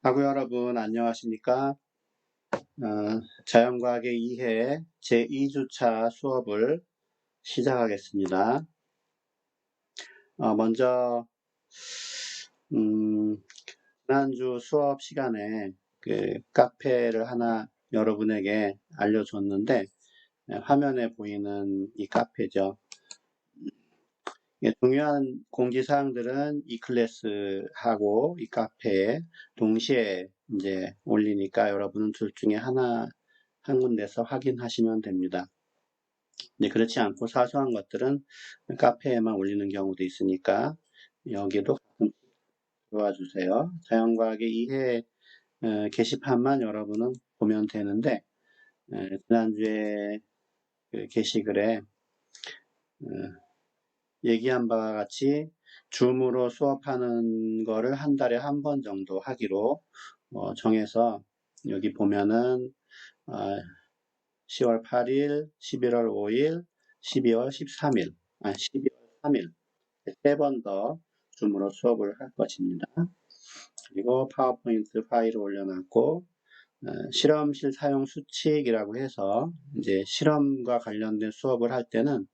학우 여러분 안녕하십니까? 자연과학의 2회 제2주차 수업을 시작하겠습니다. 먼저 지난주 수업 시간에 그 카페를 하나 여러분에게 알려줬는데 화면에 보이는 이 카페죠. 중요한 공지사항들은 이 클래스하고 이 카페에 동시에 이제 올리니까 여러분은 둘 중에 한 군데서 확인하시면 됩니다. 그렇지 않고 사소한 것들은 카페에만 올리는 경우도 있으니까 여기도 가끔 들어와 주세요. 자연과학의 2회 게시판만 여러분은 보면 되는데 지난주에 그 게시글에 얘기한 바와 같이 줌으로 수업하는 거를 한 달에 한 번 정도 하기로 정해서 여기 보면은 10월 8일, 11월 5일, 12월 13일, 12월 3일 세 번 더 줌으로 수업을 할 것입니다. 그리고 파워포인트 파일을 올려놨고 실험실 사용 수칙이라고 해서 이제 실험과 관련된 수업을 할 때는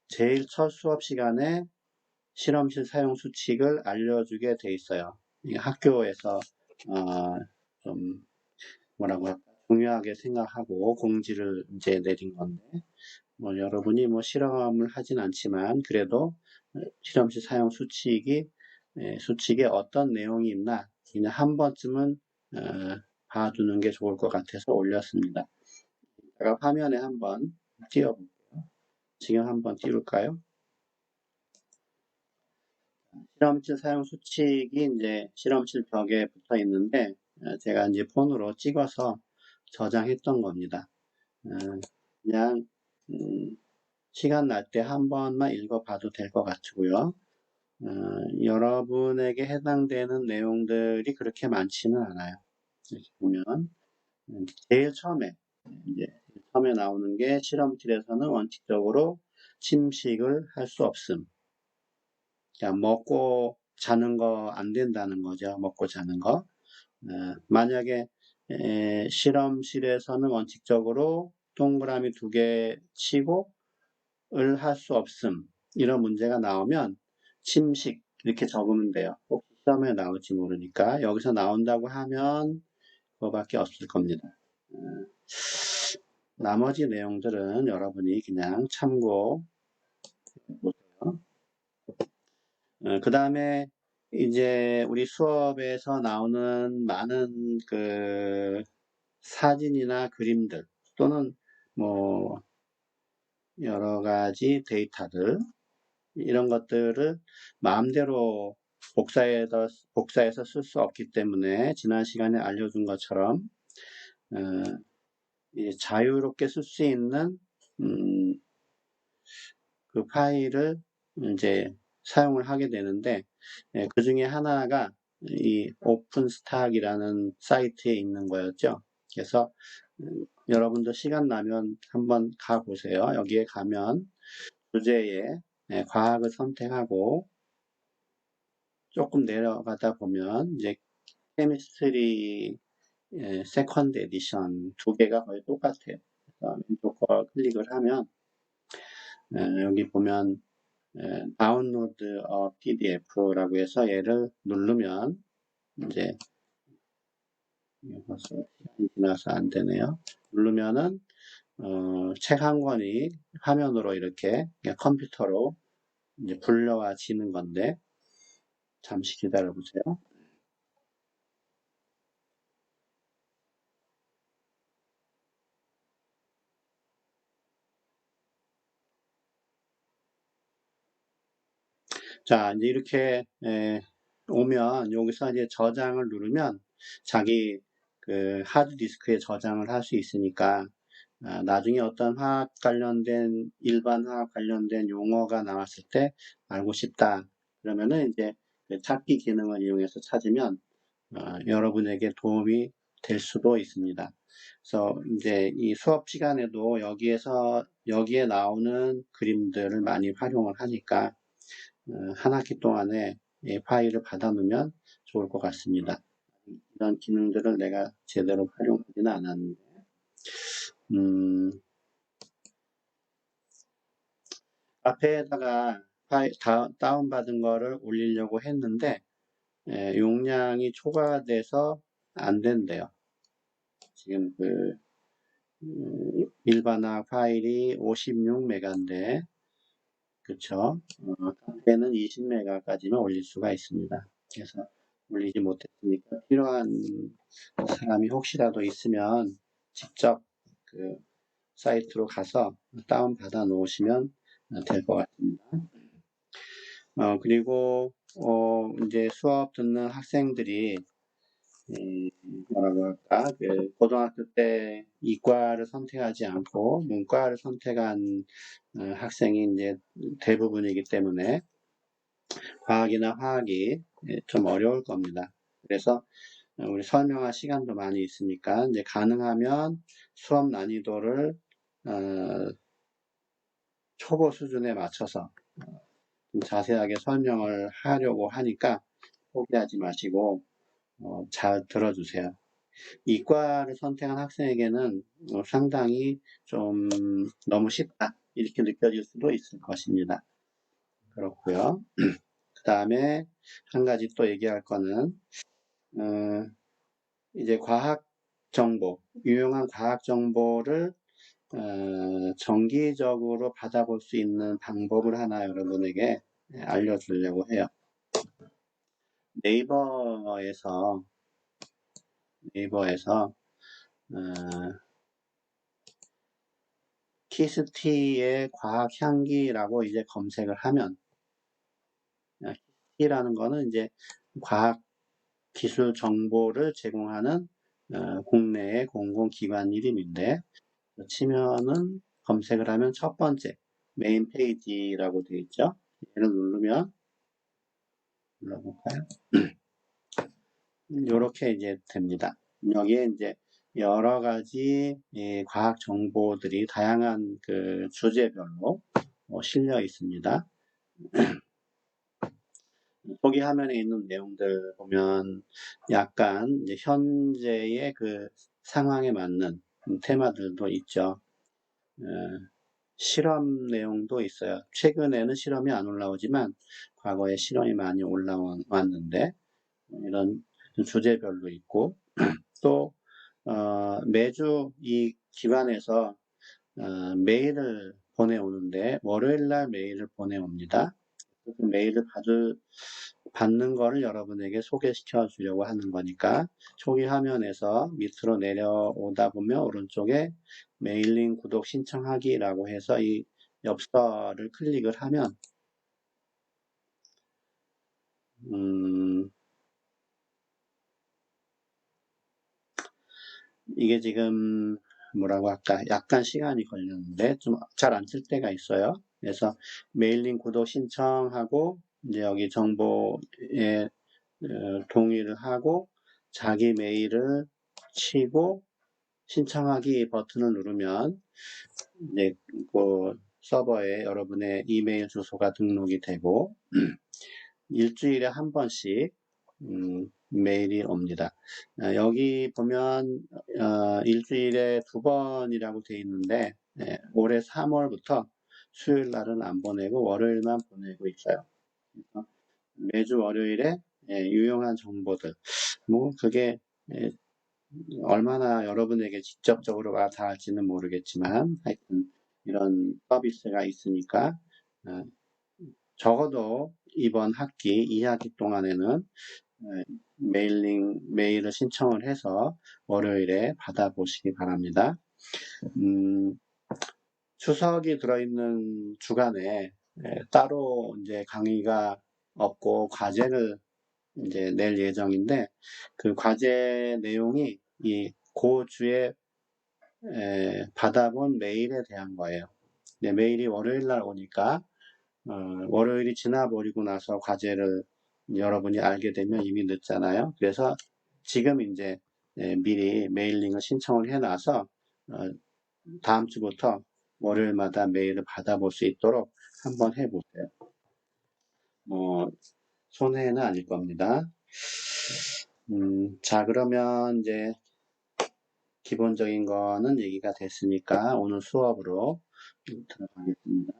제일 첫 수업 시간에 실험실 사용 수칙을 알려주게 돼 있어요. 학교에서 좀 뭐라고 할까 중요하게 생각하고 공지를 이제 내린 건데 여러분이 실험을 하진 않지만 그래도 실험실 사용 수칙에 어떤 내용이 있나 그냥 한 번쯤은 봐두는 게 좋을 것 같아서 올렸습니다. 제가 화면에 한번 띄워볼게요. 지금 한번 띄울까요? 실험실 사용 수칙이 이제 실험실 벽에 붙어 있는데 제가 이제 폰으로 찍어서 저장했던 겁니다. 그냥 시간 날 때 한 번만 읽어봐도 될 것 같고요. 여러분에게 해당되는 내용들이 그렇게 많지는 않아요. 이렇게 보면 제일 처음에 나오는 게 실험실에서는 원칙적으로 침식을 할 수 없음. 그러니까 먹고 자는 거 안 된다는 거죠. 먹고 자는 거. 만약에 실험실에서는 원칙적으로 동그라미 2개 치고 을 할 수 없음. 이런 문제가 나오면 침식 이렇게 적으면 돼요. 꼭 시험에 나올지 모르니까 여기서 나온다고 하면 그거밖에 없을 겁니다. 나머지 내용들은 여러분이 그냥 참고 보세요. 그 다음에 이제 우리 수업에서 나오는 많은 그 사진이나 그림들 또는 뭐 여러 가지 데이터들 이런 것들을 마음대로 복사해서 쓸 수 없기 때문에 지난 시간에 알려준 것처럼 자유롭게 쓸 수 있는 그 파일을 이제 사용을 하게 되는데 그 중에 하나가 이 오픈스탁이라는 사이트에 있는 거였죠. 그래서 여러분도 시간 나면 한번 가보세요. 여기에 가면 주제에 과학을 선택하고 조금 내려가다 보면 이제 케미스트리 세컨드 에디션 두 개가 거의 똑같아요. 그래서 왼쪽 거 클릭을 하면 여기 보면 다운로드 PDF라고 해서 얘를 누르면 이제 시간이 지나서 안 되네요. 누르면은 책 한 권이 화면으로 이렇게 컴퓨터로 이제 불려와지는 건데 잠시 기다려 보세요. 자, 이제 이렇게 오면 여기서 이제 저장을 누르면 자기 그 하드디스크에 저장을 할 수 있으니까 나중에 어떤 일반 화학 관련된 용어가 나왔을 때 알고 싶다. 그러면은 이제 그 찾기 기능을 이용해서 찾으면 여러분에게 도움이 될 수도 있습니다. 그래서 이제 이 수업 시간에도 여기에 나오는 그림들을 많이 활용을 하니까 한 학기 동안에 이 파일을 받아 놓으면 좋을 것 같습니다. 이런 기능들을 내가 제대로 활용하지는 않았는데, 앞에다가 다운받은 거를 올리려고 했는데, 용량이 초과돼서 안 된대요. 지금 일반화 파일이 56메가인데, 그쵸? 카페는 20메가까지는 올릴 수가 있습니다. 그래서 올리지 못했으니까 필요한 사람이 혹시라도 있으면 직접 그 사이트로 가서 다운받아 놓으시면 될 것 같습니다. 그리고 이제 수업 듣는 학생들이 뭐라고 할까, 고등학교 때 이과를 선택하지 않고 문과를 선택한 학생이 이제 대부분이기 때문에 과학이나 화학이 좀 어려울 겁니다. 그래서 우리 설명할 시간도 많이 있으니까 이제 가능하면 수업 난이도를 초보 수준에 맞춰서 좀 자세하게 설명을 하려고 하니까 포기하지 마시고 잘 들어주세요. 이과를 선택한 학생에게는 상당히 좀 너무 쉽다 이렇게 느껴질 수도 있을 것입니다. 그렇고요. 그 다음에 한 가지 또 얘기할 거는 이제 과학 정보, 유용한 과학 정보를 정기적으로 받아볼 수 있는 방법을 하나 여러분에게 알려주려고 해요. 네이버에서 키스티의 과학 향기라고 이제 검색을 하면, 키스티라는 거는 이제 과학 기술 정보를 제공하는 국내의 공공기관 이름인데, 치면은 검색을 하면 첫 번째 메인 페이지라고 되어 있죠. 얘를 눌러볼까요? 이렇게 이제 됩니다. 여기에 이제 여러 가지 과학 정보들이 다양한 그 주제별로 실려 있습니다. 거기 화면에 있는 내용들 보면 약간 이제 현재의 그 상황에 맞는 테마들도 있죠. 실험 내용도 있어요. 최근에는 실험이 안 올라오지만 과거에 실험이 많이 올라왔는데 이런 주제별로 있고 또 매주 이 기관에서 메일을 보내오는데 월요일 날 메일을 보내옵니다. 그 메일을 받는 거를 여러분에게 소개시켜 주려고 하는 거니까 초기 화면에서 밑으로 내려오다 보면 오른쪽에 메일링 구독 신청하기라고 해서 이 엽서를 클릭을 하면 이게 지금 뭐라고 할까 약간 시간이 걸렸는데 좀 잘 안 뜰 때가 있어요. 그래서 메일링 구독 신청하고 이제 여기 정보에 동의를 하고 자기 메일을 치고 신청하기 버튼을 누르면 이제 그 서버에 여러분의 이메일 주소가 등록이 되고 일주일에 한 번씩 메일이 옵니다. 여기 보면 일주일에 2번이라고 되어 있는데 올해 3월부터 수요일 날은 안 보내고 월요일만 보내고 있어요. 그래서 매주 월요일에 유용한 정보들 뭐 그게 얼마나 여러분에게 직접적으로 와닿을지는 모르겠지만 하여튼 이런 서비스가 있으니까 적어도 이번 학기 2학기 동안에는 메일을 신청을 해서 월요일에 받아보시기 바랍니다. 추석이 들어있는 주간에 따로 이제 강의가 없고 과제를 이제 낼 예정인데 그 과제 내용이 이 고주에 받아본 메일에 대한 거예요. 네, 메일이 월요일 날 오니까 월요일이 지나버리고 나서 과제를 여러분이 알게 되면 이미 늦잖아요. 그래서 지금 이제 미리 메일링을 신청을 해놔서 다음 주부터 월요일마다 메일을 받아볼 수 있도록 한번 해보세요. 손해는 아닐 겁니다. 자, 그러면 이제 기본적인 거는 얘기가 됐으니까 오늘 수업으로 들어가겠습니다.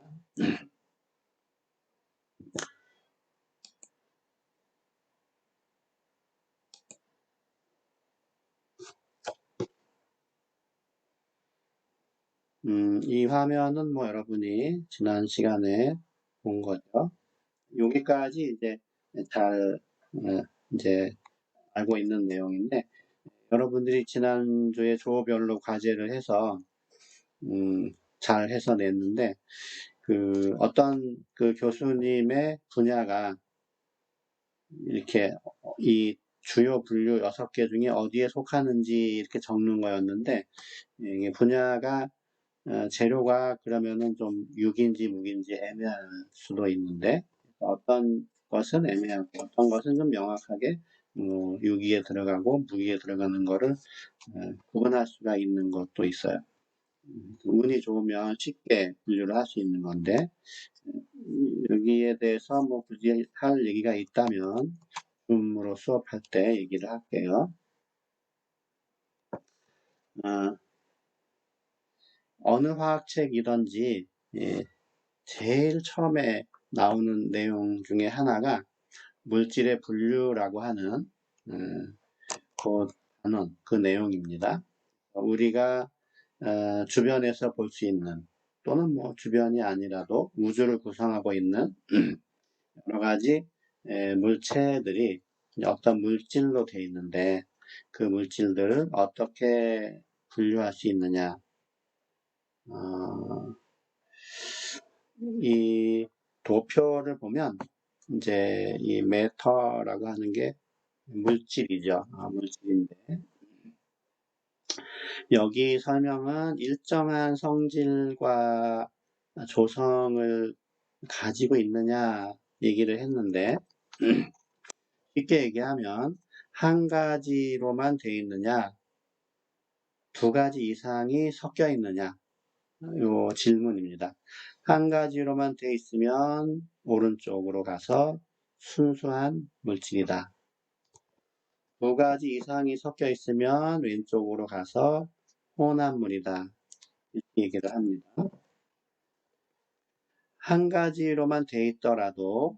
이 화면은 뭐 여러분이 지난 시간에 본 거죠. 여기까지 이제 잘 이제 알고 있는 내용인데, 여러분들이 지난주에 조별로 과제를 해서 잘 해서 냈는데, 어떤 교수님의 분야가 이렇게 이 주요 분류 6개 중에 어디에 속하는지 이렇게 적는 거였는데, 이게 분야가 재료가 그러면은 좀 육인지 무인지 애매할 수도 있는데, 어떤 것은 애매하고 어떤 것은 좀 명확하게 유기에 들어가고 무기에 들어가는 거를 구분할 수가 있는 것도 있어요. 운이 좋으면 쉽게 분류를 할 수 있는 건데, 여기에 대해서 뭐 굳이 할 얘기가 있다면 줌으로 수업할 때 얘기를 할게요. 어느 화학책이든지 제일 처음에 나오는 내용 중에 하나가 물질의 분류라고 하는 그 단원, 그 내용입니다. 우리가 주변에서 볼 수 있는 또는 뭐 주변이 아니라도 우주를 구성하고 있는 여러 가지 물체들이 어떤 물질로 되어 있는데 그 물질들을 어떻게 분류할 수 있느냐. 이 도표를 보면 이제 이 매터라고 하는 게 물질이죠. 물질인데 여기 설명은 일정한 성질과 조성을 가지고 있느냐 얘기를 했는데 쉽게 얘기하면 한 가지로만 되어 있느냐, 두 가지 이상이 섞여 있느냐, 요 질문입니다. 한 가지로만 되어 있으면 오른쪽으로 가서 순수한 물질이다. 두 가지 이상이 섞여 있으면 왼쪽으로 가서 혼합물이다. 이렇게 얘기를 합니다. 한 가지로만 되어 있더라도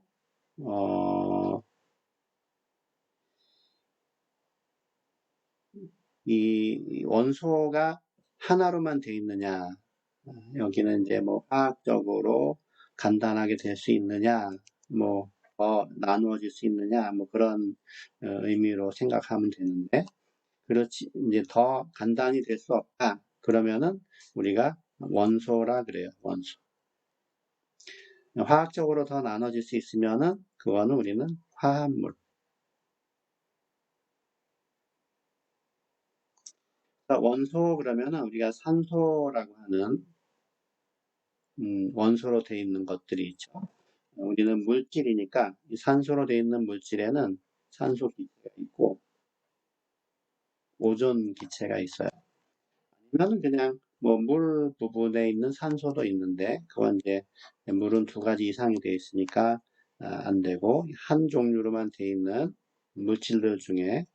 이 원소가 하나로만 되어 있느냐, 여기는 이제 뭐 화학적으로 간단하게 될 수 있느냐, 뭐 나누어질 수 있느냐, 뭐 그런 의미로 생각하면 되는데, 그렇지 이제 더 간단히 될 수 없다. 그러면은 우리가 원소라 그래요. 원소. 화학적으로 더 나눠질 수 있으면은 그거는 우리는 화합물. 원소 그러면은 우리가 산소라고 하는 원소로 되어 있는 것들이 있죠. 우리는 물질이니까 이 산소로 되어 있는 물질에는 산소 기체가 있고 오존 기체가 있어요. 아니면 그냥 뭐 물 부분에 있는 산소도 있는데 그건 이제 물은 두 가지 이상이 되어 있으니까 안 되고 한 종류로만 되어 있는 물질들 중에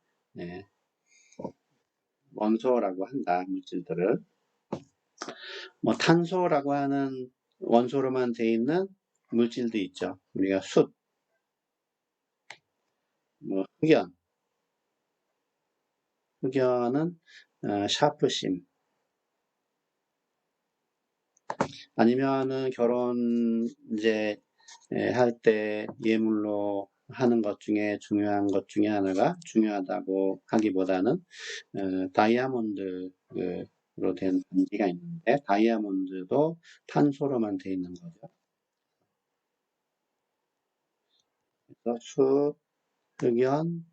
원소라고 한다. 물질들을 뭐 탄소라고 하는 원소로만 되어 있는 물질도 있죠. 우리가 숯, 뭐 흑연은 샤프심, 아니면은 결혼 이제 할 때 예물로 하는 것 중에 중요한 것 중에 하나가 중요하다고 하기보다는 다이아몬드로 된 반지가 있는데 다이아몬드도 탄소로만 되어 있는 거죠. 그래서 수, 흑연,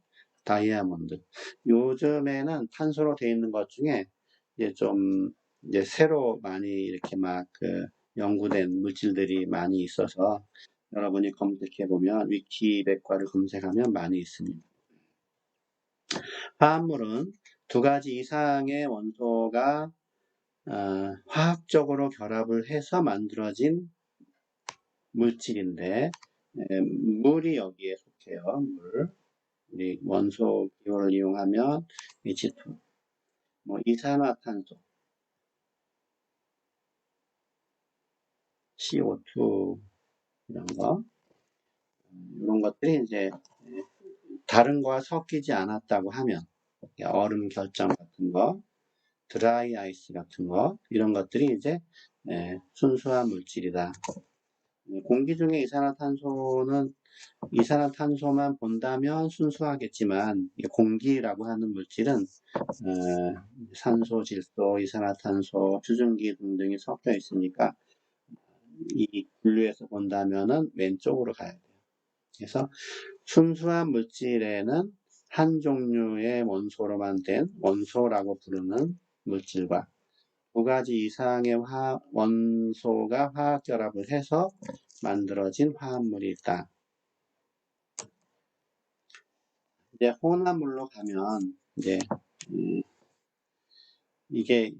다이아몬드. 요즘에는 탄소로 되어 있는 것 중에 이제 좀 이제 새로 많이 이렇게 막 연구된 물질들이 많이 있어서 여러분이 검색해 보면 위키백과를 검색하면 많이 있습니다. 화합물은 두 가지 이상의 원소가 화학적으로 결합을 해서 만들어진 물질인데 물이 여기에 속해요. 물. 우리 원소 기호를 이용하면 H2, 뭐 이산화탄소, CO2 이런 것들이 이제 다른 거와 섞이지 않았다고 하면 얼음 결정 같은 거, 드라이 아이스 같은 거 이런 것들이 이제 순수한 물질이다. 공기 중에 이산화탄소만 본다면 순수하겠지만 공기라고 하는 물질은 산소, 질소, 이산화탄소, 주중기 등등이 섞여 있으니까 이 분류에서 본다면은 왼쪽으로 가야 돼요. 그래서 순수한 물질에는 한 종류의 원소로만 된 원소라고 부르는 물질과 두 가지 이상의 원소가 화학 결합을 해서 만들어진 화합물이 있다. 이제 혼합물로 가면 이제 이게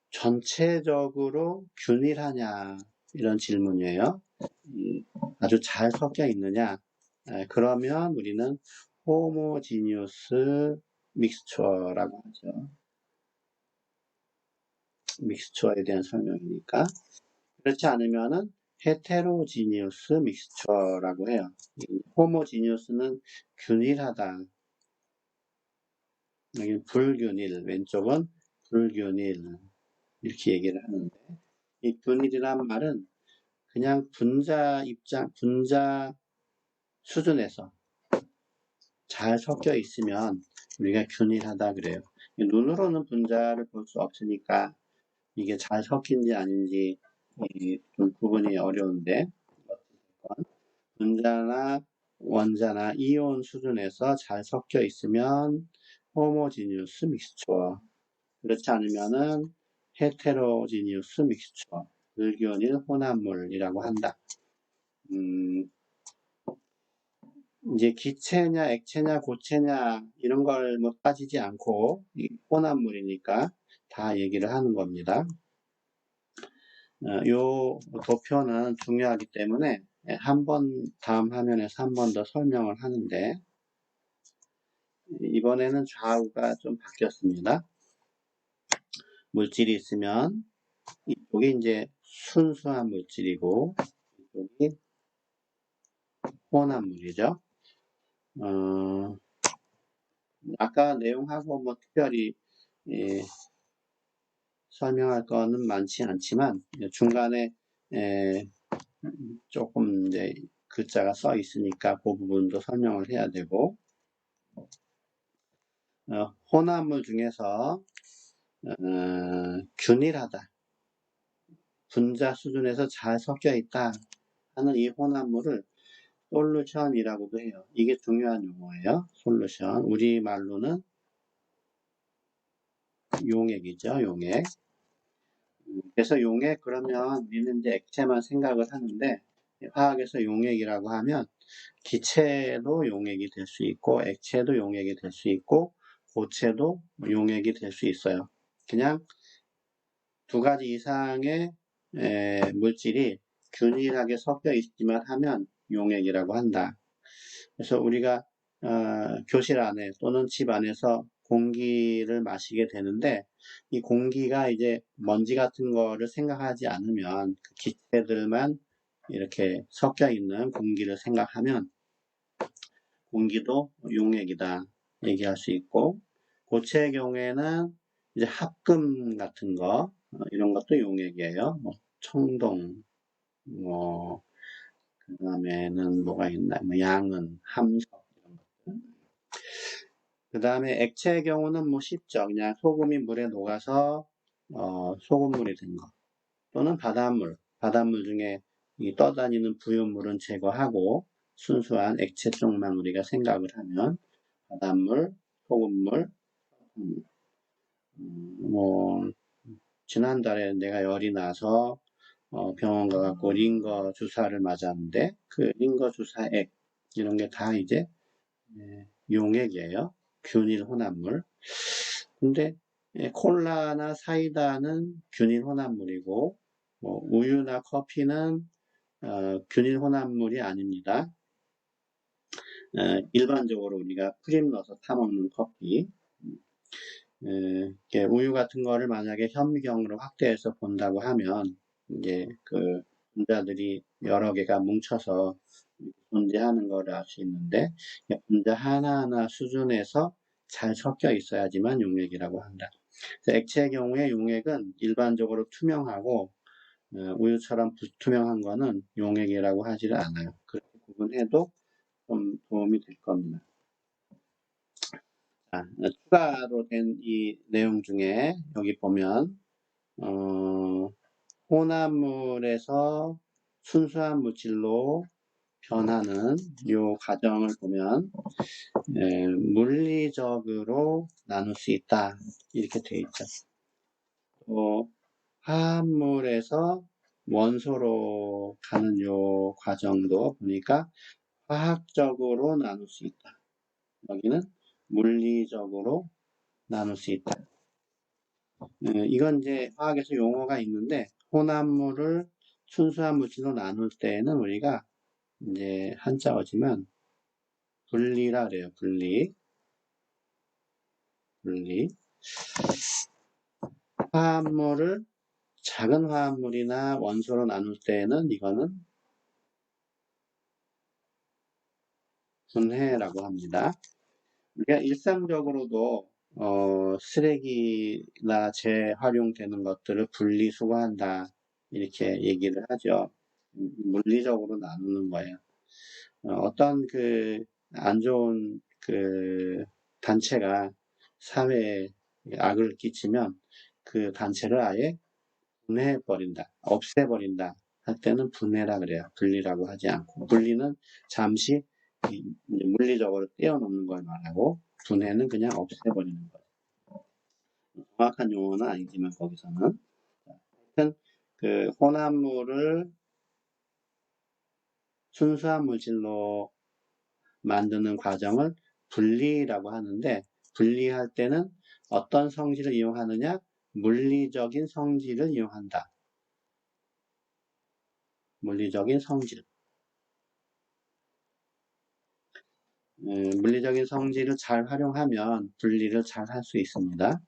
전체적으로 균일하냐 이런 질문이에요. 아주 잘 섞여 있느냐? 그러면 우리는 호모지니우스 믹스처라고 하죠. 믹스처에 대한 설명이니까. 그렇지 않으면은 헤테로지니우스 믹스처라고 해요. 호모지니우스는 균일하다. 여기 불균일, 왼쪽은 불균일 이렇게 얘기를 하는데 이 균일이란 말은 그냥 분자 수준에서 잘 섞여 있으면 우리가 균일하다 그래요. 눈으로는 분자를 볼 수 없으니까 이게 잘 섞인지 아닌지 좀 구분이 어려운데 분자나 원자나 이온 수준에서 잘 섞여 있으면 호모지니우스 믹스처, 그렇지 않으면은 헤테로지니우스 믹스처, 불균일 혼합물이라고 한다. 이제 기체냐, 액체냐, 고체냐 이런 걸 뭐 따지지 않고 혼합물이니까 다 얘기를 하는 겁니다. 요 도표는 중요하기 때문에 다음 화면에서 한 번 더 설명을 하는데 이번에는 좌우가 좀 바뀌었습니다. 물질이 있으면 이쪽이 이제 순수한 물질이고 이쪽이 혼합물이죠. 아까 내용하고 뭐 특별히 설명할 거는 많지 않지만 중간에 조금 이제 글자가 써 있으니까 그 부분도 설명을 해야 되고 혼합물 중에서 균일하다, 분자 수준에서 잘 섞여 있다 하는 이 혼합물을 솔루션이라고도 해요. 이게 중요한 용어예요. 솔루션. 우리말로는 용액이죠. 용액. 그래서 용액 그러면 우리는 이제 액체만 생각을 하는데 화학에서 용액이라고 하면 기체도 용액이 될 수 있고 액체도 용액이 될 수 있고 고체도 용액이 될 수 있어요. 그냥 두 가지 이상의 물질이 균일하게 섞여 있지만 하면 용액이라고 한다. 그래서 우리가 교실 안에 또는 집 안에서 공기를 마시게 되는데 이 공기가 이제 먼지 같은 거를 생각하지 않으면 그 기체들만 이렇게 섞여 있는 공기를 생각하면 공기도 용액이다 얘기할 수 있고 고체의 경우에는 이제 합금 같은 거 이런 것도 용액이에요. 뭐 청동, 뭐 그다음에는 뭐가 있나? 뭐 양은, 함석 이런 것들. 그다음에 액체의 경우는 뭐 쉽죠. 그냥 소금이 물에 녹아서 소금물이 된 거. 또는 바닷물 중에 이 떠다니는 부유물은 제거하고 순수한 액체 쪽만 우리가 생각을 하면 바닷물, 소금물, 뭐 지난달에 내가 열이 나서 병원 가갖고 링거 주사를 맞았는데 그 링거 주사액 이런 게 다 이제 용액이에요. 균일 혼합물. 근데 콜라나 사이다는 균일 혼합물이고 뭐 우유나 커피는 균일 혼합물이 아닙니다. 일반적으로 우리가 크림 넣어서 타먹는 커피, 우유 같은 거를 만약에 현미경으로 확대해서 본다고 하면 이제 그 분자들이 여러 개가 뭉쳐서 존재하는 걸 알 수 있는데 분자 하나하나 수준에서 잘 섞여 있어야지만 용액이라고 한다. 액체의 경우에 용액은 일반적으로 투명하고 우유처럼 불투명한 거는 용액이라고 하지를 않아요. 그렇게 구분해도 좀 도움이 될 겁니다. 추가로 된 이 내용 중에 여기 보면 혼합물에서 순수한 물질로 변하는 이 과정을 보면 물리적으로 나눌 수 있다 이렇게 되어 있죠. 또 화합물에서 원소로 가는 이 과정도 보니까 화학적으로 나눌 수 있다. 여기는 물리적으로 나눌 수 있다. 이건 이제 화학에서 용어가 있는데 혼합물을 순수한 물질로 나눌 때에는 우리가 이제 한자어지만 분리라 그래요. 분리. 화합물을 작은 화합물이나 원소로 나눌 때에는 이거는 분해라고 합니다. 우리가 일상적으로도 쓰레기나 재활용되는 것들을 분리수거한다 이렇게 얘기를 하죠. 물리적으로 나누는 거예요. 어떤 그 안 좋은 그 단체가 사회에 악을 끼치면 그 단체를 아예 분해해버린다, 없애버린다 할 때는 분해라 그래요. 분리라고 하지 않고. 분리는 잠시 물리적으로 떼어놓는 걸 말하고 분해는 그냥 없애버리는 거예요. 정확한 용어는 아니지만 거기서는 하여튼 그 혼합물을 순수한 물질로 만드는 과정을 분리라고 하는데 분리할 때는 어떤 성질을 이용하느냐? 물리적인 성질을 이용한다. 물리적인 성질. 물리적인 성질을 잘 활용하면 분리를 잘 할 수 있습니다.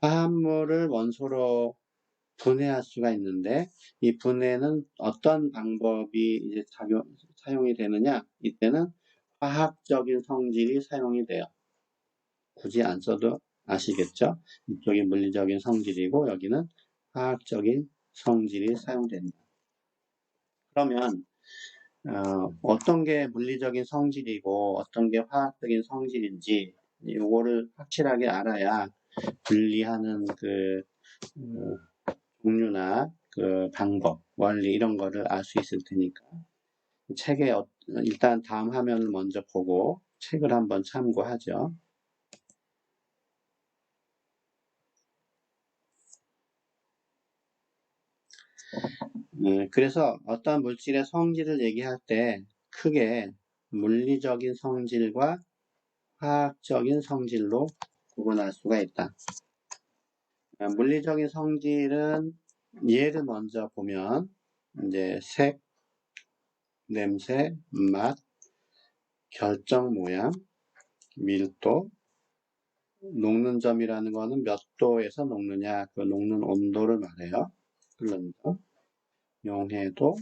화합물을 원소로 분해할 수가 있는데 이 분해는 어떤 방법이 이제 사용이 되느냐? 이때는 화학적인 성질이 사용이 돼요. 굳이 안 써도 아시겠죠? 이쪽이 물리적인 성질이고 여기는 화학적인 성질이 사용된다. 그러면 어떤 게 물리적인 성질이고 어떤 게 화학적인 성질인지 이거를 확실하게 알아야 분리하는 그 종류나 그 방법, 원리 이런 거를 알 수 있을 테니까 책에 일단 다음 화면을 먼저 보고 책을 한번 참고하죠. 그래서 어떤 물질의 성질을 얘기할 때 크게 물리적인 성질과 화학적인 성질로 구분할 수가 있다. 물리적인 성질은 예를 먼저 보면 이제 색, 냄새, 맛, 결정 모양, 밀도, 녹는 점이라는 거는 몇 도에서 녹느냐, 그 녹는 온도를 말해요. 끓는 도, 용해도,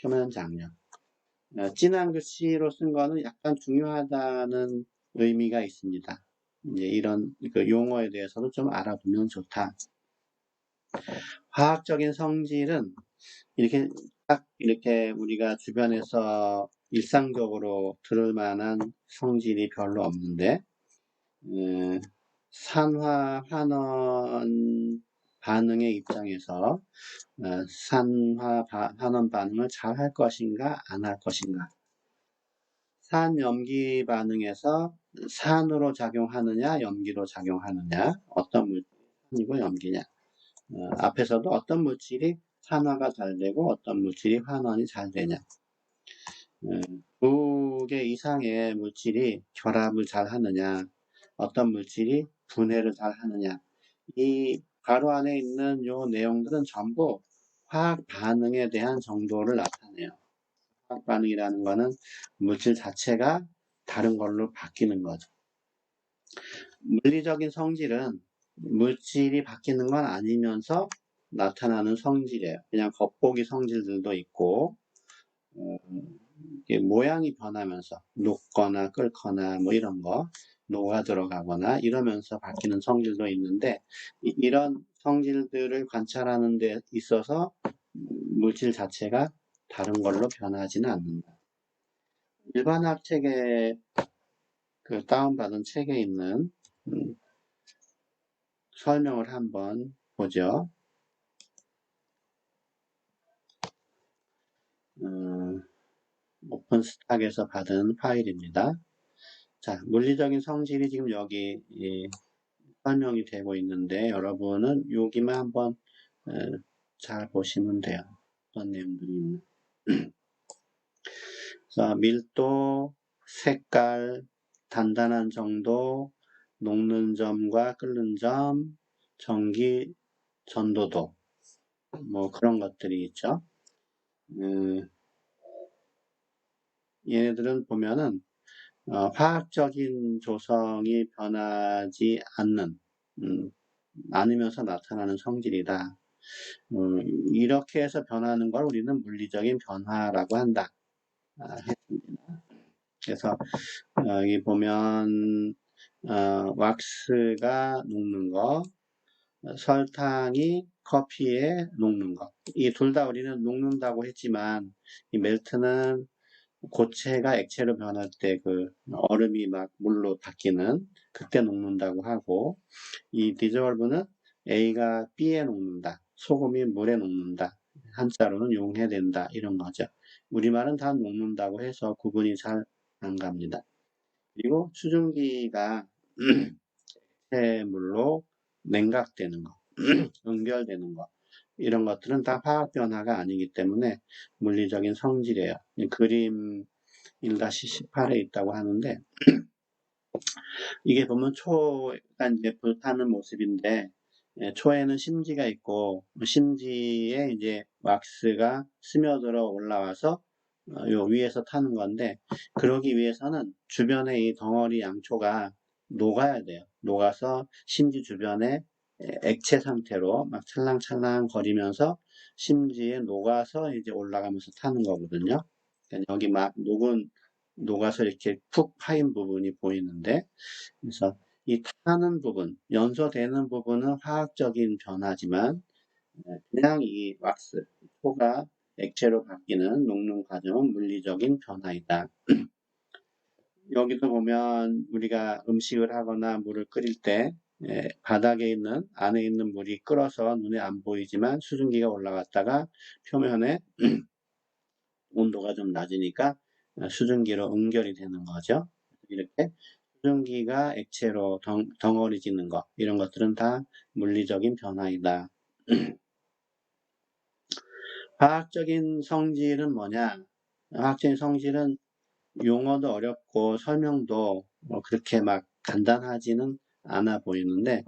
표면 장력. 진한 글씨로 쓴 거는 약간 중요하다는 의미가 있습니다. 이제 이런 그 용어에 대해서도 좀 알아두면 좋다. 화학적인 성질은 이렇게 딱 이렇게 우리가 주변에서 일상적으로 들을 만한 성질이 별로 없는데 산화 환원 반응의 입장에서 산화 환원 반응을 잘 할 것인가 안 할 것인가, 산염기 반응에서 산으로 작용하느냐 염기로 작용하느냐, 어떤 물질이 산이고 염기냐, 앞에서도 어떤 물질이 산화가 잘 되고 어떤 물질이 환원이 잘 되냐, 두 개 이상의 물질이 결합을 잘 하느냐, 어떤 물질이 분해를 잘 하느냐, 이 가로 안에 있는 요 내용들은 전부 화학 반응에 대한 정도를 나타내요. 화학 반응이라는 거는 물질 자체가 다른 걸로 바뀌는 거죠. 물리적인 성질은 물질이 바뀌는 건 아니면서 나타나는 성질이에요. 그냥 겉보기 성질들도 있고, 모양이 변하면서 녹거나 끓거나 뭐 이런 거, 녹아 들어가거나 이러면서 바뀌는 성질도 있는데, 이런 성질들을 관찰하는 데 있어서 물질 자체가 다른 걸로 변하지는 않는다. 일반학 책에 다운받은 책에 있는 설명을 한번 보죠. 오픈스탁에서 받은 파일입니다. 자, 물리적인 성질이 지금 여기 설명이 되고 있는데 여러분은 여기만 한번 잘 보시면 돼요. 어떤 내용들이 있나. 자, 밀도, 색깔, 단단한 정도, 녹는 점과 끓는 점, 전기, 전도도, 뭐 그런 것들이 있죠. 얘네들은 보면은 화학적인 조성이 변하지 않으면서 나타나는 성질이다. 이렇게 해서 변하는 걸 우리는 물리적인 변화라고 한다. 했습니다. 그래서 여기 보면 왁스가 녹는 거, 설탕이 커피에 녹는 거. 이 둘 다 우리는 녹는다고 했지만 이 멜트는 고체가 액체로 변할 때 얼음이 막 물로 바뀌는 그때 녹는다고 하고, 이 디졸브는 A가 B에 녹는다. 소금이 물에 녹는다. 한자로는 용해된다. 이런 거죠. 우리말은 다 녹는다고 해서 구분이 잘 안 갑니다. 그리고 수증기가 물로 냉각되는 거, 응결되는 거, 이런 것들은 다 화학 변화가 아니기 때문에 물리적인 성질이에요. 그림 1-18에 있다고 하는데, 이게 보면 초가 이제 불타는 모습인데, 초에는 심지가 있고, 심지에 이제 왁스가 스며들어 올라와서 요 위에서 타는 건데, 그러기 위해서는 주변에 이 덩어리 양초가 녹아야 돼요. 녹아서 심지 주변에 액체 상태로 막 찰랑찰랑 거리면서 심지에 녹아서 이제 올라가면서 타는 거거든요. 그러니까 여기 막 녹아서 이렇게 푹 파인 부분이 보이는데, 그래서 이 타는 부분, 연소되는 부분은 화학적인 변화지만 그냥 이 왁스, 초가 액체로 바뀌는 녹는 과정은 물리적인 변화이다. 여기도 보면 우리가 음식을 하거나 물을 끓일 때 바닥에 있는 안에 있는 물이 끓어서 눈에 안 보이지만 수증기가 올라갔다가 표면에 온도가 좀 낮으니까 수증기로 응결이 되는 거죠. 이렇게 수증기가 액체로 덩어리지는 것, 이런 것들은 다 물리적인 변화이다. 화학적인 성질은 뭐냐? 화학적인 성질은 용어도 어렵고 설명도 그렇게 막 간단하지는 않아 보이는데,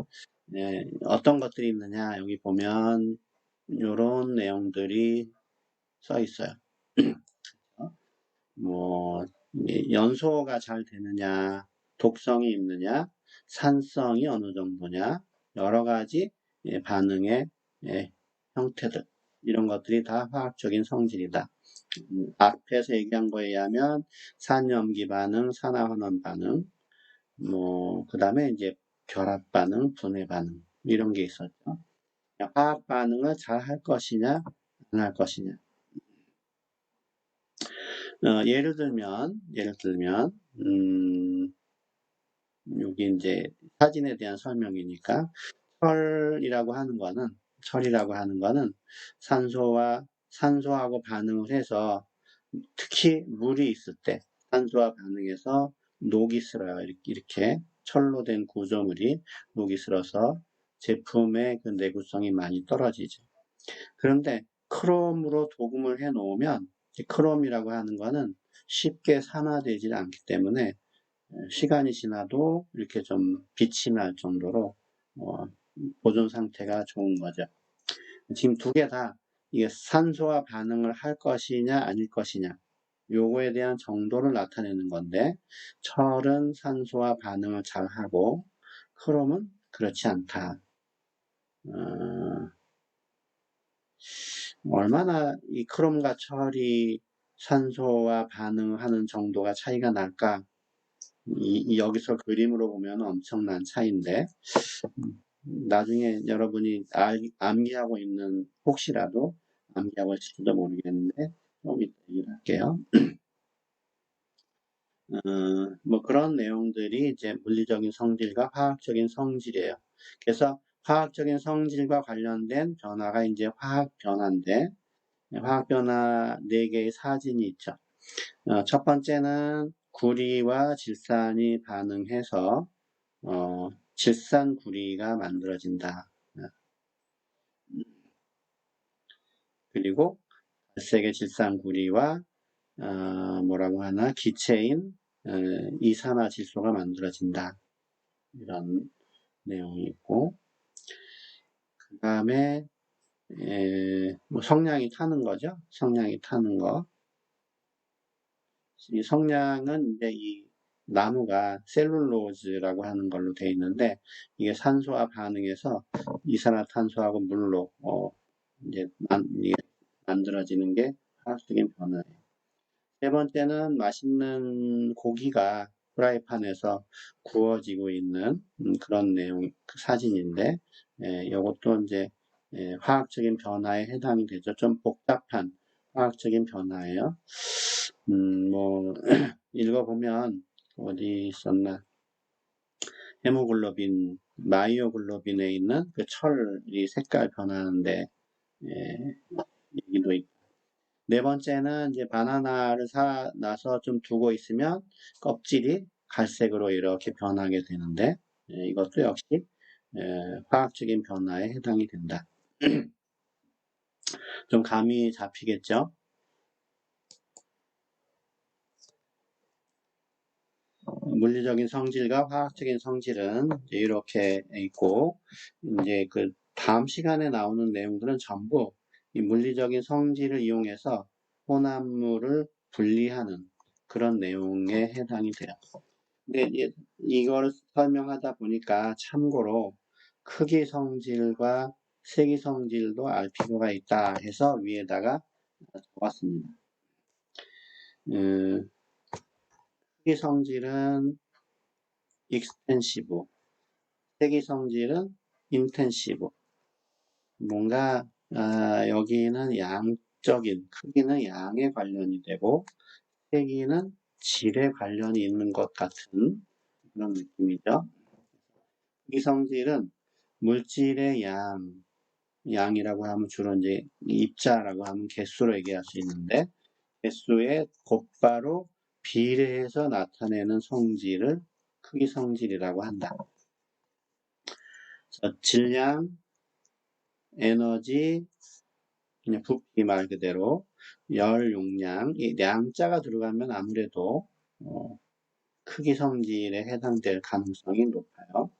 어떤 것들이 있느냐? 여기 보면 이런 내용들이 써 있어요. 뭐 연소가 잘 되느냐, 독성이 있느냐, 산성이 어느 정도냐, 여러 가지 반응의 형태들, 이런 것들이 다 화학적인 성질이다. 앞에서 얘기한 거에 의하면 산염기 반응, 산화환원 반응, 그 다음에 이제 결합 반응, 분해 반응, 이런 게 있었죠. 화학 반응을 잘 할 것이냐, 안 할 것이냐. 예를 들면, 여기 이제 사진에 대한 설명이니까, 철이라고 하는 거는 산소하고 반응을 해서 특히 물이 있을 때 산소와 반응해서 녹이 슬어요. 이렇게 철로 된 구조물이 녹이 슬어서 제품의 그 내구성이 많이 떨어지죠. 그런데 크롬으로 도금을 해 놓으면 크롬이라고 하는 거는 쉽게 산화되지 않기 때문에 시간이 지나도 이렇게 좀 빛이 날 정도로 보존 상태가 좋은 거죠. 지금 두 개 다 이게 산소와 반응을 할 것이냐 아닐 것이냐, 요거에 대한 정도를 나타내는 건데, 철은 산소와 반응을 잘 하고 크롬은 그렇지 않다. 얼마나 이 크롬과 철이 산소와 반응하는 정도가 차이가 날까? 여기서 그림으로 보면 엄청난 차이인데, 나중에 여러분이 암기하고 있는, 혹시라도 암기하고 있을지도 모르겠는데, 좀 이따 얘기를 할게요. 뭐 그런 내용들이 이제 물리적인 성질과 화학적인 성질이에요. 그래서 화학적인 성질과 관련된 변화가 이제 화학 변화인데, 화학 변화 4개의 사진이 있죠. 첫 번째는 구리와 질산이 반응해서 질산구리가 만들어진다. 그리고 갈색의 질산구리와 뭐라고 하나 기체인 이산화질소가 만들어진다. 이런 내용이 있고, 그 다음에 뭐 성냥이 타는 거죠. 성냥이 타는 거. 이 성냥은 이제 이 나무가 셀룰로즈라고 하는 걸로 되어 있는데, 이게 산소와 반응해서 이산화탄소하고 물로 이제 이게 만들어지는 게 화학적인 변화예요. 세 번째는 맛있는 고기가 프라이팬에서 구워지고 있는 그런 내용 사진인데, 이것도 이제 화학적인 변화에 해당이 되죠. 좀 복잡한 화학적인 변화예요. 뭐 읽어보면 어디 있었나? 헤모글로빈, 마이오글로빈에 있는 그 철이 색깔 변하는데 얘기도 있고. 네 번째는 이제 바나나를 사놔서 좀 두고 있으면 껍질이 갈색으로 이렇게 변하게 되는데 이것도 역시 화학적인 변화에 해당이 된다. 좀 감이 잡히겠죠? 물리적인 성질과 화학적인 성질은 이렇게 있고, 이제 그 다음 시간에 나오는 내용들은 전부 이 물리적인 성질을 이용해서 혼합물을 분리하는 그런 내용에 해당이 돼요. 근데 이걸 설명하다 보니까 참고로 크기 성질과 세기 성질도 알 필요가 있다 해서 위에다가 적었습니다. 크기 성질은 익스텐시브, 세기 성질은 인텐시브. 뭔가 여기는 양적인 크기는 양에 관련이 되고 세기는 질에 관련이 있는 것 같은 그런 느낌이죠. 크기 성질은 물질의 양이라고 하면 주로 이제 입자라고 하면 개수로 얘기할 수 있는데 개수에 곧바로 비례해서 나타내는 성질을 크기 성질이라고 한다. 질량, 에너지, 그냥 부피 말 그대로 열 용량, 이 양자가 들어가면 아무래도 크기 성질에 해당될 가능성이 높아요.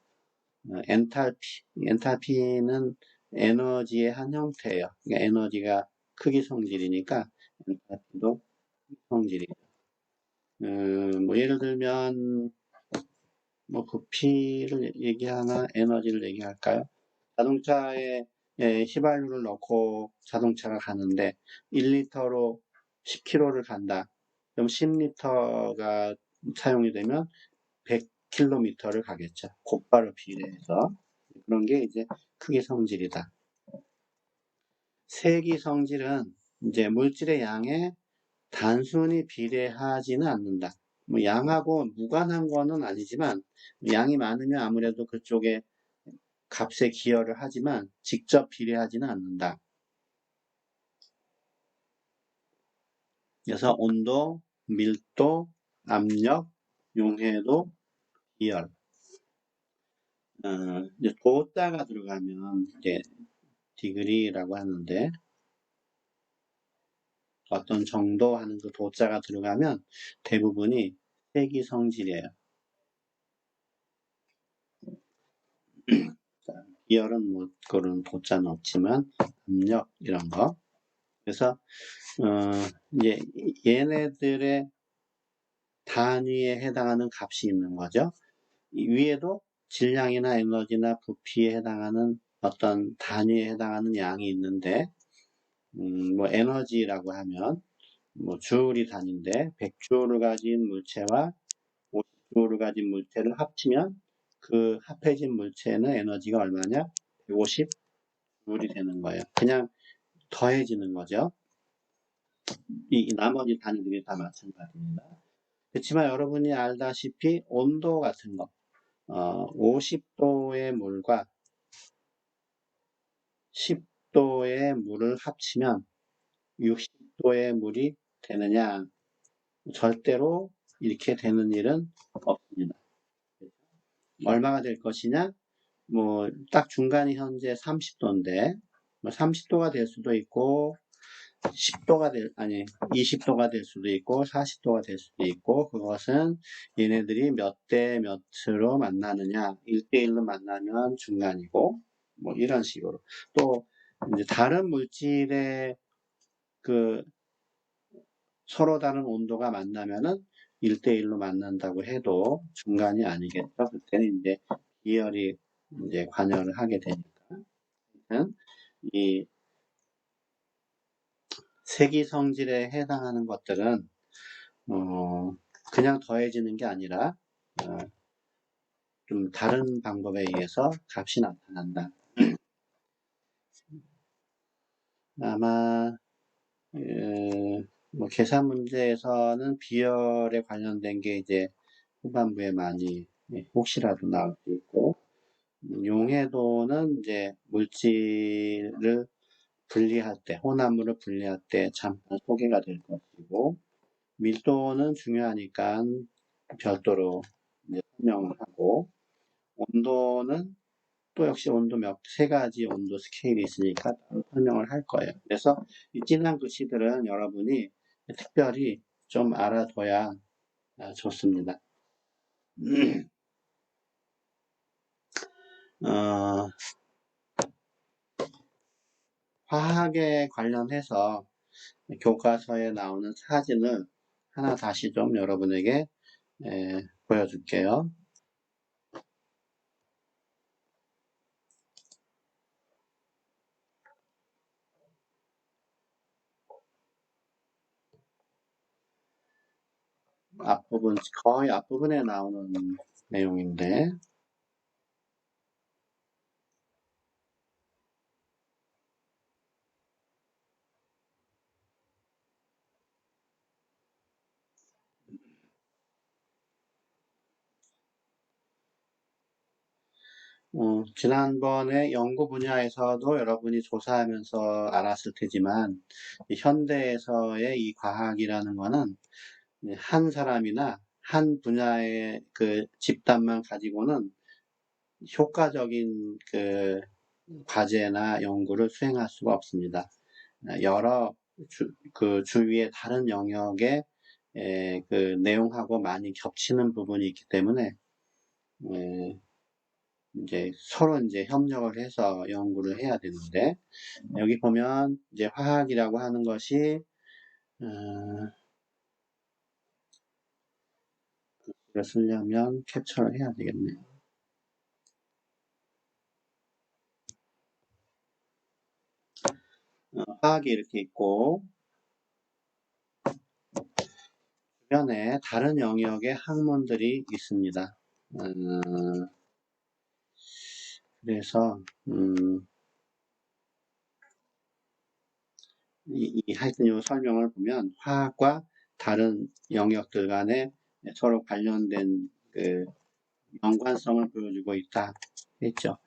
엔탈피는 에너지의 한 형태예요. 그러니까 에너지가 크기 성질이니까 엔탈피도 크기 성질이에요. 뭐 예를 들면 뭐 부피를 얘기하나 에너지를 얘기할까요? 자동차에 휘발유를 넣고 자동차가 가는데 1리터로 10km를 간다. 그럼 10리터가 사용이 되면 100km를 가겠죠. 곧바로 비례해서. 그런 게 이제 크기 성질이다. 세기 성질은 이제 물질의 양에 단순히 비례하지는 않는다. 뭐 양하고 무관한 거는 아니지만 양이 많으면 아무래도 그쪽에 값에 기여를 하지만 직접 비례하지는 않는다. 그래서 온도, 밀도, 압력, 용해도, 비열. 이제 도자가 들어가면 이제 디그리라고 하는데 어떤 정도 하는 그 도자가 들어가면 대부분이 세기 성질이에요. 비열은 뭐 그런 도자는 없지만 압력 이런 거. 그래서 이제 얘네들의 단위에 해당하는 값이 있는 거죠. 위에도 질량이나 에너지나 부피에 해당하는 어떤 단위에 해당하는 양이 있는데, 뭐 에너지라고 하면 뭐 주울이 단위인데 100주울을 가진 물체와 50주울을 가진 물체를 합치면 그 합해진 물체는 에너지가 얼마냐? 150주울이 되는 거예요. 그냥 더해지는 거죠. 이 나머지 단위들이 다 마찬가지입니다. 그렇지만 여러분이 알다시피 온도 같은 거, 50도의 물과 10도의 물을 합치면 60도의 물이 되느냐? 절대로 이렇게 되는 일은 없습니다. 얼마가 될 것이냐? 뭐 딱 중간이 현재 30도인데 30도가 될 수도 있고 20도가 될 수도 있고 40도가 될 수도 있고, 그것은 얘네들이 몇 대 몇으로 만나느냐, 1대1로 만나면 중간이고, 뭐 이런 식으로. 또 이제 다른 물질의 그 서로 다른 온도가 만나면은 1대1로 만난다고 해도 중간이 아니겠죠. 그때는 이제 비열이 이제 관여를 하게 되니까. 이 세기 성질에 해당하는 것들은 그냥 더해지는 게 아니라 좀 다른 방법에 의해서 값이 나타난다. 아마 뭐 계산 문제에서는 비열에 관련된 게 이제 후반부에 많이 혹시라도 나올 수 있고, 용해도는 이제 물질을 분리할 때, 혼합물을 분리할 때 잠깐 소개가 될 것이고, 밀도는 중요하니까 별도로 이제 설명을 하고, 온도는 또 역시 온도 세 가지 온도 스케일이 있으니까 따로 설명을 할 거예요. 그래서 이 진한 글씨들은 여러분이 특별히 좀 알아둬야 좋습니다. 화학에 관련해서 교과서에 나오는 사진을 하나 다시 좀 여러분에게 보여줄게요. 앞부분, 거의 앞부분에 나오는 내용인데, 지난번에 연구 분야에서도 여러분이 조사하면서 알았을 테지만, 현대에서의 이 과학이라는 거는 한 사람이나 한 분야의 그 집단만 가지고는 효과적인 그 과제나 연구를 수행할 수가 없습니다. 여러 그 주위의 다른 영역의 그 내용하고 많이 겹치는 부분이 있기 때문에 이제 서로 이제 협력을 해서 연구를 해야 되는데, 여기 보면 이제 화학이라고 하는 것이 글을 쓰려면 캡처를 해야 되겠네요. 화학이 이렇게 있고 주변에 다른 영역의 학문들이 있습니다. 그래서 하여튼 이 설명을 보면 화학과 다른 영역들 간에 서로 관련된 그 연관성을 보여주고 있다 했죠.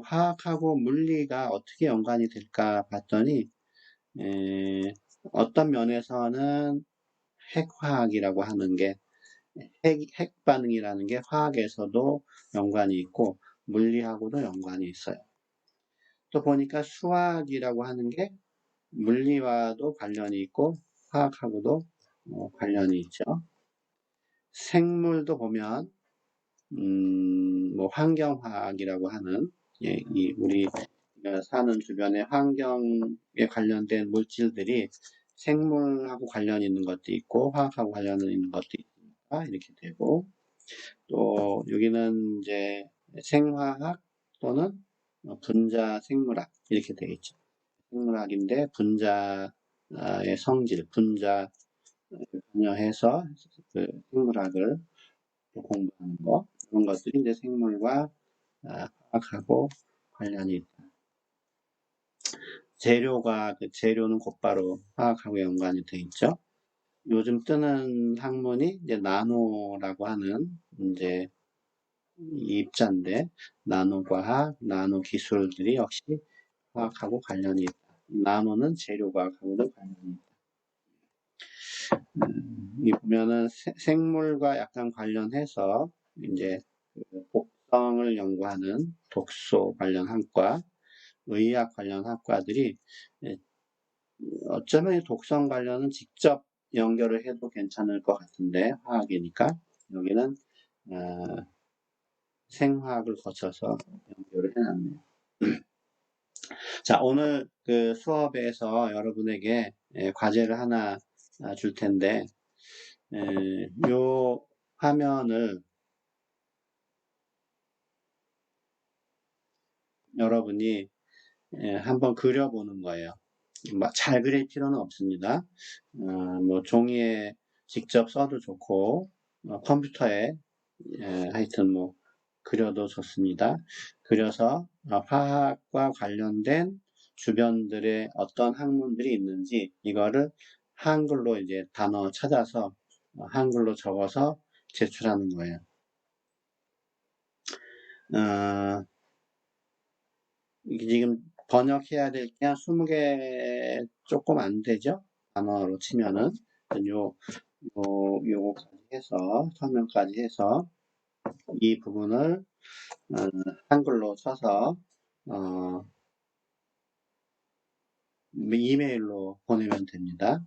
화학하고 물리가 어떻게 연관이 될까 봤더니 어떤 면에서는 핵화학이라고 하는 게 핵 반응이라는 게 화학에서도 연관이 있고 물리하고도 연관이 있어요. 또 보니까 수학이라고 하는 게 물리와도 관련이 있고 화학하고도 관련이 있죠. 생물도 보면 뭐 환경화학이라고 하는 우리 사는 주변의 환경에 관련된 물질들이 생물하고 관련 있는 것도 있고 화학하고 관련 있는 것도 있으니까 이렇게 되고, 또 여기는 이제 생화학 또는 분자 생물학 이렇게 되겠죠. 생물학인데 분자의 성질, 분자를 반영해서 그 생물학을 공부하는 거, 그런 것들이 이제 생물과 화학하고 관련이 있다. 재료가, 그 재료는 곧바로 화학하고 연관이 돼 있죠. 요즘 뜨는 학문이 이제 나노라고 하는 이제 입자인데, 나노과학, 나노기술들이 역시 화학하고 관련이 있다. 나노는 재료과학하고도 관련이 있다. 이 보면은 생물과 약간 관련해서 이제 그 독성을 연구하는 독소 관련 학과, 의학 관련 학과들이 어쩌면 독성 관련은 직접 연결을 해도 괜찮을 것 같은데, 화학이니까 여기는 생화학을 거쳐서 연결을 해놨네요. 자, 오늘 그 수업에서 여러분에게 과제를 하나 줄 텐데, 요 화면을 여러분이 한번 그려보는 거예요. 잘 그릴 필요는 없습니다. 뭐 종이에 직접 써도 좋고, 컴퓨터에 하여튼 뭐 그려도 좋습니다. 그려서 화학과 관련된 주변들의 어떤 학문들이 있는지 이거를 한글로 이제 단어 찾아서 한글로 적어서 제출하는 거예요. 이게 지금 번역해야 될 게 한 20개 조금 안 되죠? 단어로 치면은 요거까지 해서 설명까지 해서 이 부분을 한글로 써서 이메일로 보내면 됩니다.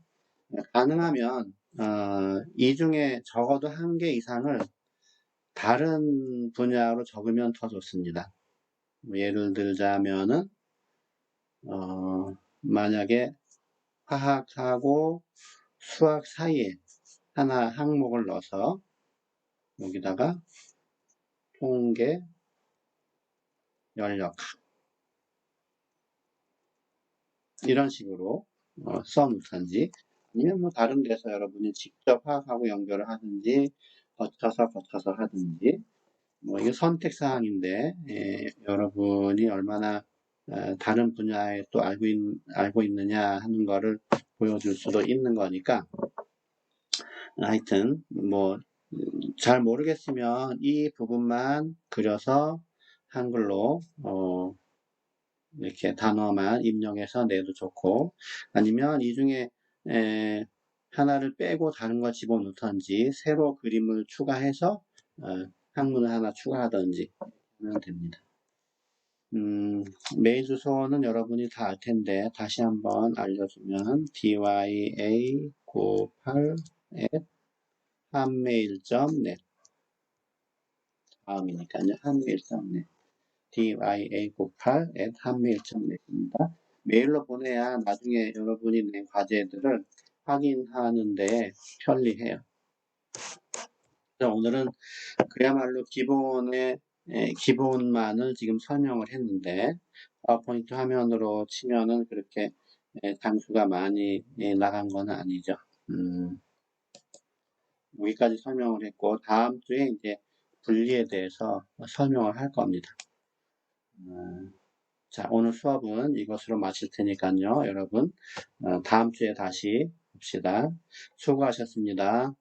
가능하면 이 중에 적어도 1개 이상을 다른 분야로 적으면 더 좋습니다. 예를 들자면은 만약에 화학하고 수학 사이에 하나 항목을 넣어서 여기다가 통계, 연력학 이런 식으로 써놓든지, 아니면 뭐 다른 데서 여러분이 직접 화학하고 연결을 하든지 거쳐서 하든지, 뭐 이게 선택 사항인데 여러분이 얼마나 다른 분야에 또 알고 있느냐 하는 거를 보여줄 수도 있는 거니까, 하여튼 뭐 잘 모르겠으면 이 부분만 그려서 한글로 이렇게 단어만 입력해서 내도 좋고, 아니면 이 중에 하나를 빼고 다른 거 집어넣든지 새로 그림을 추가해서 학문을 하나 추가하든지 하면 됩니다. 메일 주소는 여러분이 다 알 텐데 다시 한번 알려주면 dya98@한메일.net 다음이니까요. 한메일.net dya98@한메일.net입니다. 메일로 보내야 나중에 여러분이 낸 과제들을 확인하는데 편리해요. 오늘은 그야말로 기본만을 지금 설명을 했는데, 파워포인트 화면으로 치면은 그렇게 장수가 많이 나간 건 아니죠. 여기까지 설명을 했고, 다음 주에 이제 분리에 대해서 설명을 할 겁니다. 자, 오늘 수업은 이것으로 마칠 테니까요. 여러분, 다음 주에 다시 봅시다. 수고하셨습니다.